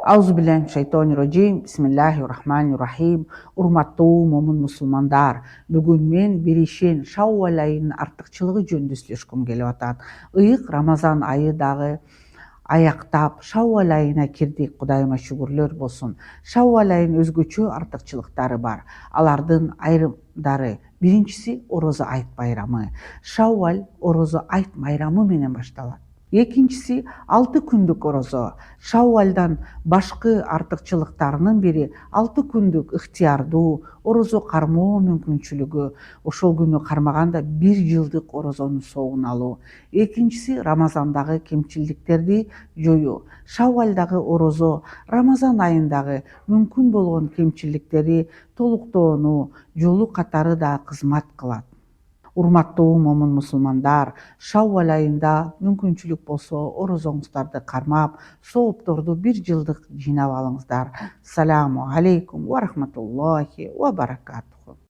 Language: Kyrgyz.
Аузубиллахиминашайтонирраджим. Бисмиллахир-рахманир-рахим. Урматтуу момун мусулмандар, бүгүн мен биришен Шаввал айынын артыкчылыгы жөнүндө сүйлөшкүм келип атат. Ыйык Рамазан айы дагы аяктап Шаввал айына кирдик. Кудайыма шүгүрлөр болсун. Шаввал айынын өзгөчө артыкчылыктары бар. Алардын айрымдары: биринчиси орозо айт байрамы. Шаввал орозо айт майрамы менен башталат. Экинчиси 6 күндүк орозо. Шаввалдан башкы артыкчылыктарынын бири 6 күндүк ыктыярдуу орозо кармоо мүмкүнчүлүгү. Ошол күнү кармаганда 1 жылдык орозонун соогун алуу. Экинчиси Рамазандагы кемчилдиктерди жоюу. Шаввалдагы орозо Рамазан айындагы мүмкүн болгон кемчилдиктерди толуктоону жолу катары да кызмат кылат. Урматтуу момун мусулмандар, Шаввал айында мүмкүнчүлүк болсо орозоңуздарды кармап, соопторду 1 жылдык жыйнап алыңыздар. Саламу алейкум ва рахматуллахи ва баракатух.